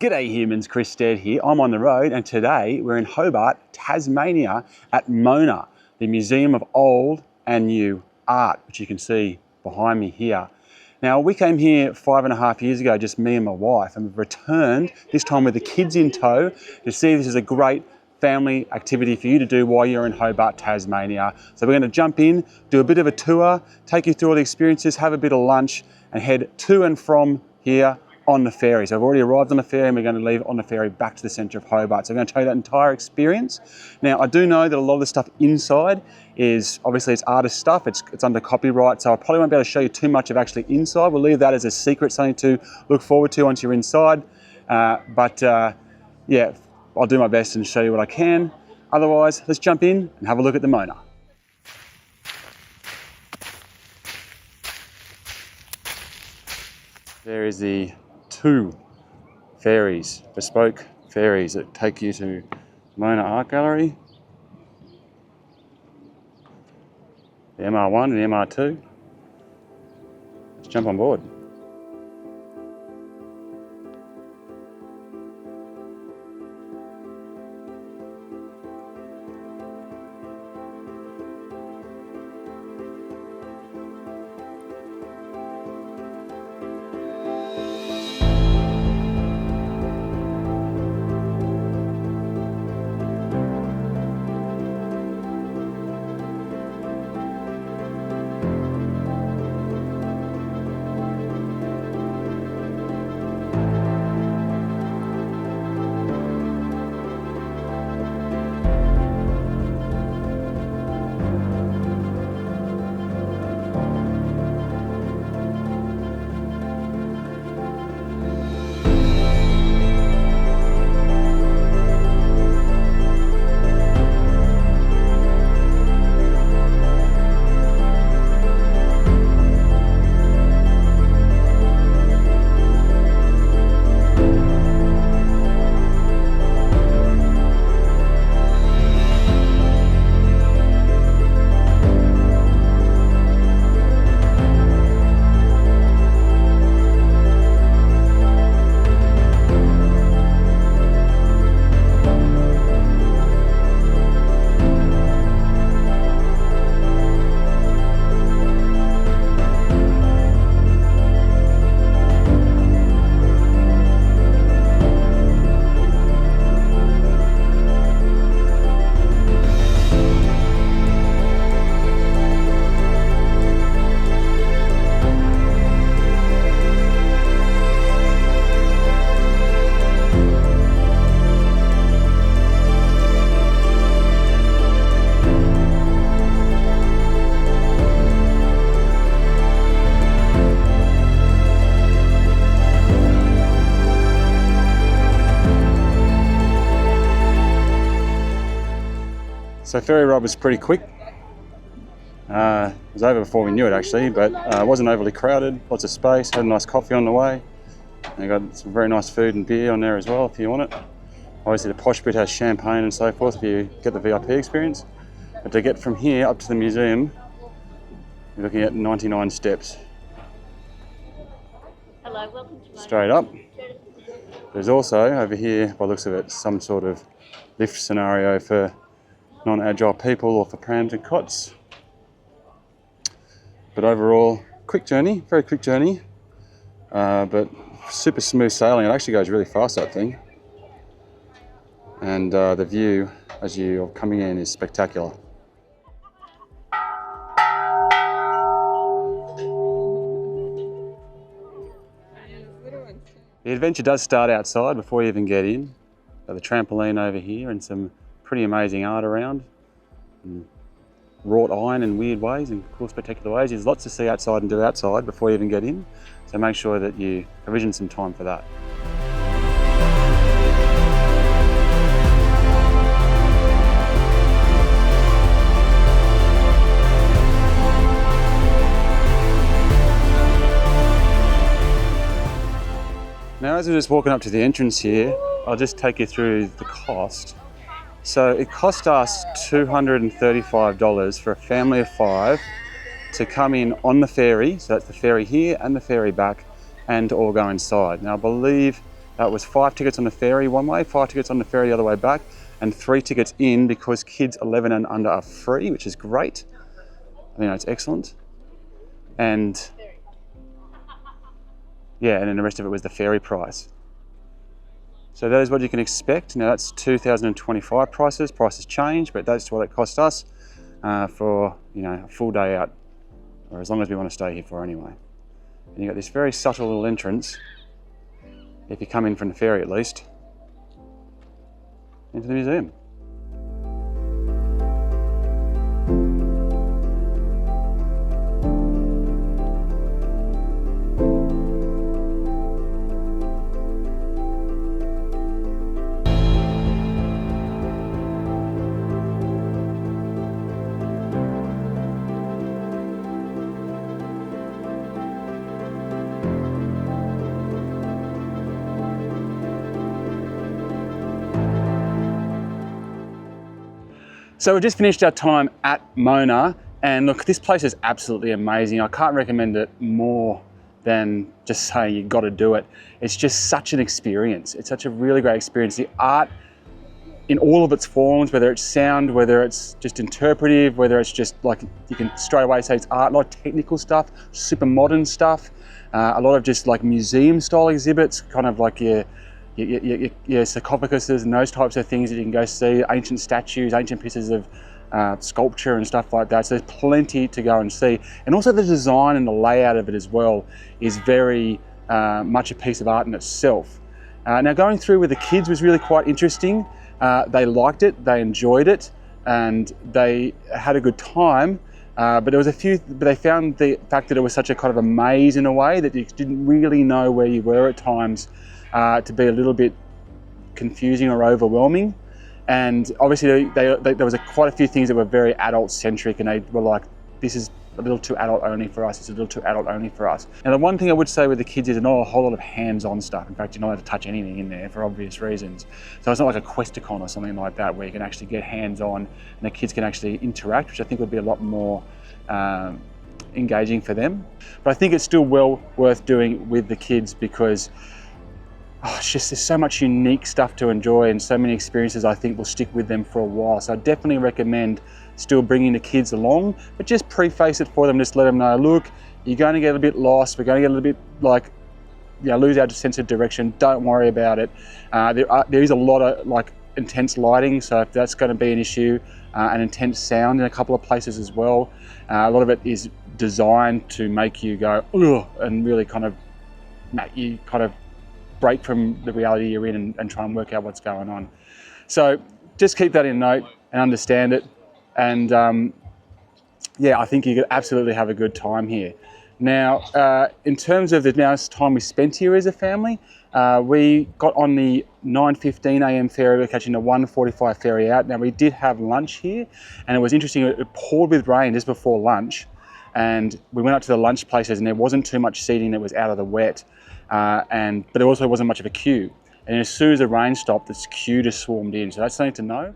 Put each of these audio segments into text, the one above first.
G'day humans, Chris Stead here. I'm on the road and today we're in Hobart, Tasmania at MONA, the Museum of Old and New Art, which you can see behind me here. Now we came here 5.5 years ago, just me and my wife, and we've returned, this time with the kids in tow, to see this is a great family activity for you to do while you're in Hobart, Tasmania. So we're going to jump in, do a bit of a tour, take you through all the experiences, have a bit of lunch and head to and from here on the ferry. So I've already arrived on the ferry and we're going to leave on the ferry back to the centre of Hobart. So I'm going to tell you that entire experience. Now I do know that a lot of the stuff inside is, obviously it's artist stuff, it's under copyright, so I probably won't be able to show you too much of actually inside. We'll leave that as a secret, something to look forward to once you're inside. Yeah, I'll do my best and show you what I can. Otherwise, let's jump in and have a look at the MONA. There is the 2 ferries, bespoke ferries that take you to MONA Art Gallery, the MR1 and the MR2. Let's jump on board. So ferry ride was pretty quick. It was over before we knew it actually, but it wasn't overly crowded, lots of space, had a nice coffee on the way. And got some very nice food and beer on there as well if you want it. Obviously the Posh Pit has champagne and so forth if you get the VIP experience. But to get from here up to the museum, you're looking at 99 steps. Hello, welcome to straight up. There's also, over here, by the looks of it, some sort of lift scenario for non-agile people or for prams and cots. But overall, quick journey, very quick journey, but super smooth sailing. It actually goes really fast, that thing. And the view as you're coming in is spectacular. The adventure does start outside before you even get in. Got the trampoline over here and some pretty amazing art around. And wrought iron in weird ways and cool spectacular ways. There's lots to see outside and do outside before you even get in. So make sure that you provision some time for that. Now as we're just walking up to the entrance here, I'll just take you through the cost. So it cost us $235 for a family of 5 to come in on the ferry, so that's the ferry here and the ferry back, and to all go inside. Now I believe That was 5 tickets on the ferry one way, 5 tickets on the ferry the other way back, and 3 tickets in because kids 11 and under are free, which is great. I think that's excellent. And yeah, and then the rest of it was the ferry price. So that is what you can expect. Now that's 2025 prices. Prices change, but that's what it cost us for, you know, a full day out, or as long as we want to stay here for anyway. And you got this very subtle little entrance, if you come in from the ferry at least, into the museum. So we just finished our time at MONA, and look, this place is absolutely amazing. I can't recommend it more than just saying you've got to do it. It's just such an experience. It's such a really great experience. The art in all of its forms, whether it's sound, whether it's just interpretive, whether it's just like, you can straight away say it's art, a lot of technical stuff, super modern stuff, a lot of just like museum style exhibits, kind of like your sarcophaguses and those types of things that you can go see, ancient statues, ancient pieces of sculpture and stuff like that. So there's plenty to go and see. And also the design and the layout of it as well is very much a piece of art in itself. Now going through with the kids was really quite interesting. They liked it, they enjoyed it, and they had a good time. But there was but they found the fact that it was such a kind of a maze in a way that you didn't really know where you were at times, to be a little bit confusing or overwhelming. And obviously there was quite a few things that were very adult centric, and they were like, this is a little too adult only for us, it's a little too adult only for us. And the one thing I would say with the kids is not a whole lot of hands-on stuff. In fact, you're not allowed to touch anything in there for obvious reasons. So it's not like a Questacon or something like that where you can actually get hands-on and the kids can actually interact, which I think would be a lot more engaging for them. But I think it's still well worth doing with the kids because it's just, there's so much unique stuff to enjoy and so many experiences I think will stick with them for a while. So I definitely recommend still bringing the kids along, but just preface it for them, just let them know, look, you're going to get a bit lost, we're going to get a little bit like, you know, lose our sense of direction, don't worry about it. There is a lot of like intense lighting, so if that's going to be an issue, and intense sound in a couple of places as well. A lot of it is designed to make you go, ugh, and really kind of make you kind of break from the reality you're in and try and work out what's going on. So just keep that in note and understand it. And yeah, I think you could absolutely have a good time here. Now, in terms of the amount of time we spent here as a family, we got on the 9:15 a.m. ferry. We're catching the 1:45 ferry out. Now, we did have lunch here, and it was interesting. It poured with rain just before lunch, and we went up to the lunch places, and there wasn't too much seating that was out of the wet, but there also wasn't much of a queue. And as soon as the rain stopped, this queue just swarmed in. So that's something to know.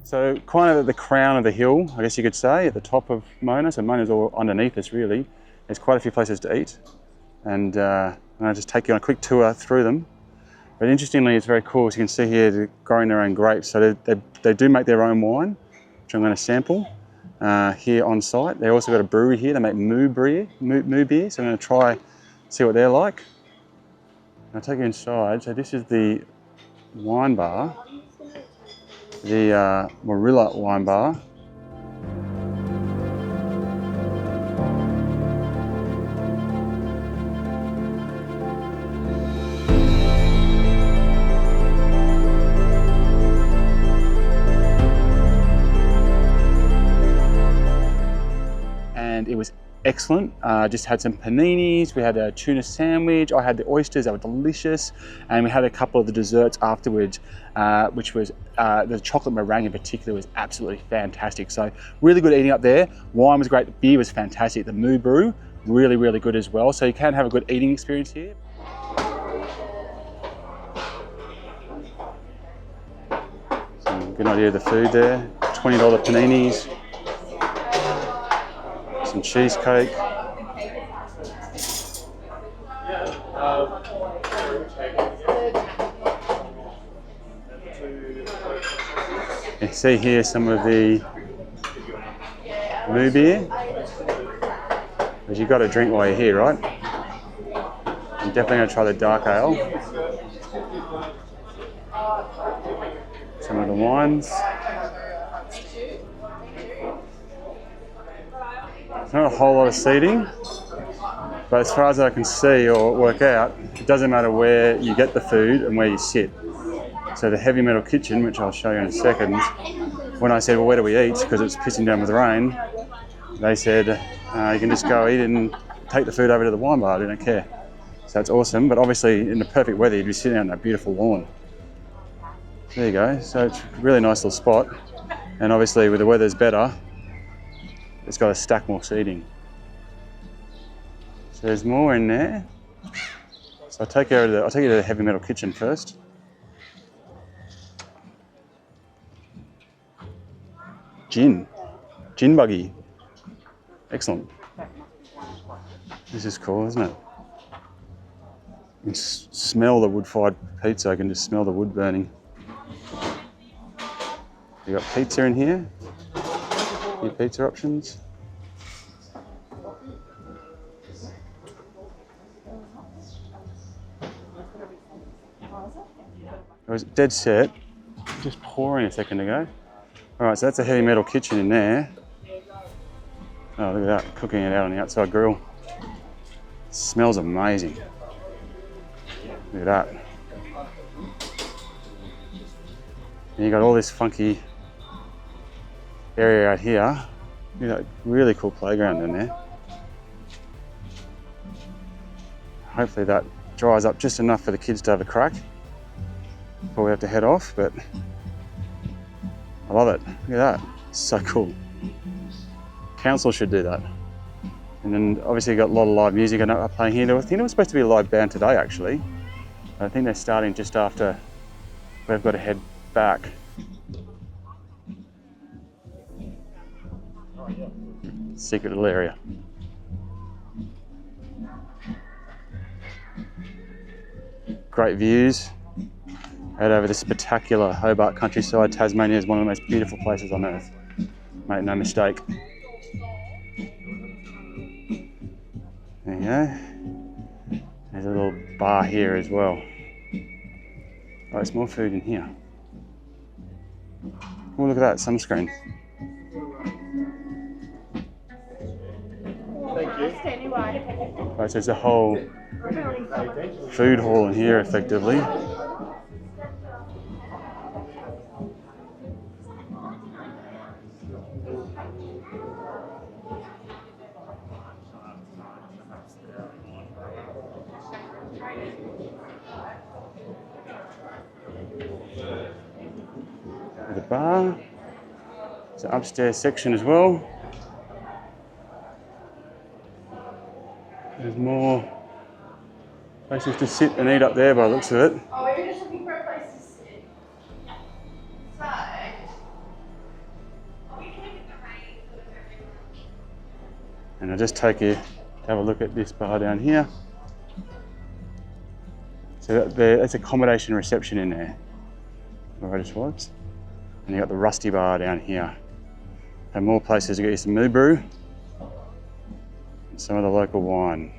So kind of at the crown of the hill, I guess you could say, at the top of MONA. So MONA's all underneath us really. There's quite a few places to eat. And I'll just take you on a quick tour through them. But interestingly, it's very cool. As you can see here, they're growing their own grapes. So they do make their own wine, which I'm going to sample here on site. They also got a brewery here. They make moo beer. So I'm going to try, see what they're like. I'll take you inside. So this is the wine bar, the Moorilla wine bar. And it was excellent. Just had some paninis, we had a tuna sandwich, I had the oysters, they were delicious, and we had a couple of the desserts afterwards, which was the chocolate meringue in particular was absolutely fantastic. So really good eating up there. Wine was great, the beer was fantastic, the moo brew, really, really good as well. So you can have a good eating experience here. Some good idea of the food there, $20 paninis. Some cheesecake. You see here some of the moo beer, because you've got to drink while you're here, right? I'm definitely going to try the dark ale. Some of the wines. There's not a whole lot of seating, but as far as I can see or work out, it doesn't matter where you get the food and where you sit. So the heavy metal kitchen, which I'll show you in a second, when I said, well, where do we eat? Because it's pissing down with rain, they said, you can just go eat and take the food over to the wine bar, I don't care. So that's awesome, but obviously in the perfect weather, you'd be sitting on that beautiful lawn. There you go, so it's a really nice little spot. And obviously with the weather's better, it's got to stack more seating. So there's more in there. So I'll take you to the heavy metal kitchen first. Gin buggy. Excellent. This is cool, isn't it? You can smell the wood-fired pizza. I can just smell the wood burning. You got pizza in here. Your pizza options. It was dead set, just pouring a second ago. All right, so that's a heavy metal kitchen in there. Oh, look at that, cooking it out on the outside grill. It smells amazing. Look at that. And you got all this funky area out here. You got a really cool playground in there. Hopefully that dries up just enough for the kids to have a crack before we have to head off, but I love it. Look at that, it's so cool. Council should do that. And then obviously you got a lot of live music playing here. I think it was supposed to be a live band today actually. I think they're starting just after we've got to head back. Secret little area. Great views out over the spectacular Hobart countryside. Tasmania is one of the most beautiful places on earth. Make no mistake. There you go. There's a little bar here as well. Oh, there's more food in here. Oh, look at that sunscreen. Thank you. Right, so there's a whole food hall in here effectively. The bar. There's an upstairs section as well. There's more places to sit and eat up there by the looks of it. Oh, we were just looking for a place to sit. So, I'll just take you to have a look at this bar down here. So there's accommodation reception in there, where I just was. And you got the rusty bar down here. And more places to get you some moo brew and some of the local wine.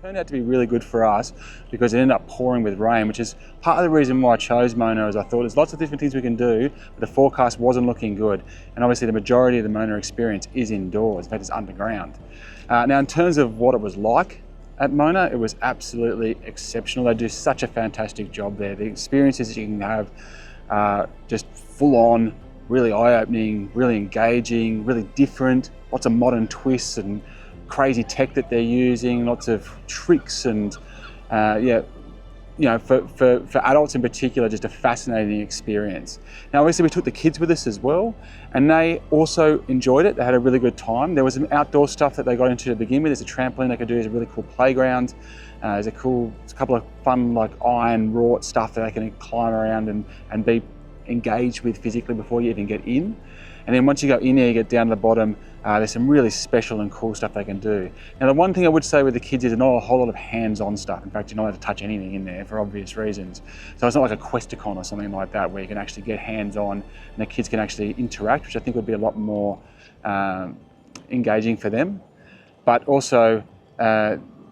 Turned out to be really good for us because it ended up pouring with rain, which is part of the reason why I chose MONA. As I thought there's lots of different things we can do, but the forecast wasn't looking good. And obviously the majority of the MONA experience is indoors, in fact it's underground. Now in terms of what it was like at MONA, it was absolutely exceptional. They do such a fantastic job there. The experiences that you can have just full on, really eye-opening, really engaging, really different, lots of modern twists and crazy tech that they're using, lots of tricks and yeah, you know, for adults in particular, just a fascinating experience. Now obviously we took the kids with us as well, and they also enjoyed it. They had a really good time. There was some outdoor stuff that they got into to begin with. There's a trampoline they could do, there's a really cool playground. There's a couple of fun like iron wrought stuff that they can climb around and be engaged with physically before you even get in. And then once you go in there, you get down to the bottom, there's some really special and cool stuff they can do. Now the one thing I would say with the kids is not a whole lot of hands-on stuff. In fact, you're not allowed to touch anything in there for obvious reasons. So it's not like a Questacon or something like that where you can actually get hands-on and the kids can actually interact, which I think would be a lot more engaging for them. But also,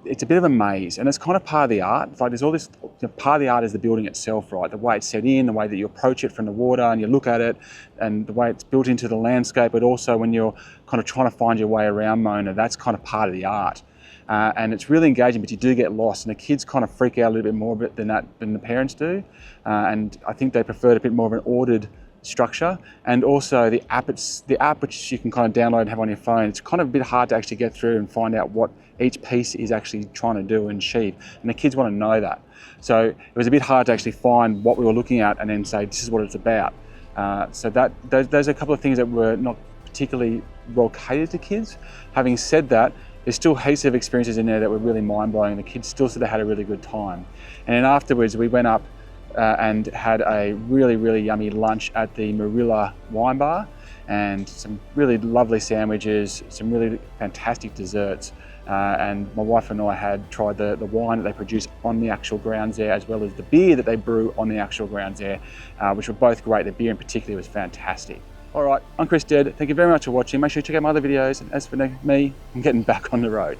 it's a bit of a maze, and it's kind of part of the art. It's like there's all this, part of the art is the building itself, right? The way it's set in, the way that you approach it from the water and you look at it, and the way it's built into the landscape, but also when you're kind of trying to find your way around MONA, that's kind of part of the art. And it's really engaging, but you do get lost, and the kids kind of freak out a little bit more than the parents do. And I think they preferred a bit more of an ordered structure. And also the app which you can kind of download and have on your phone, it's kind of a bit hard to actually get through and find out what each piece is actually trying to do and achieve, and the kids want to know that. So it was a bit hard to actually find what we were looking at and then say this is what it's about. So those are a couple of things that were not particularly well catered to kids. Having said that, there's still heaps of experiences in there that were really mind-blowing. The kids still said they had a really good time. And then afterwards we went up and had a really, really yummy lunch at the Moorilla wine bar, and some really lovely sandwiches, some really fantastic desserts. And my wife and I had tried the wine that they produce on the actual grounds there, as well as the beer that they brew on the actual grounds there, which were both great. The beer in particular was fantastic. All right, I'm Chris Dead. Thank you very much for watching. Make sure you check out my other videos. And as for me, I'm getting back on the road.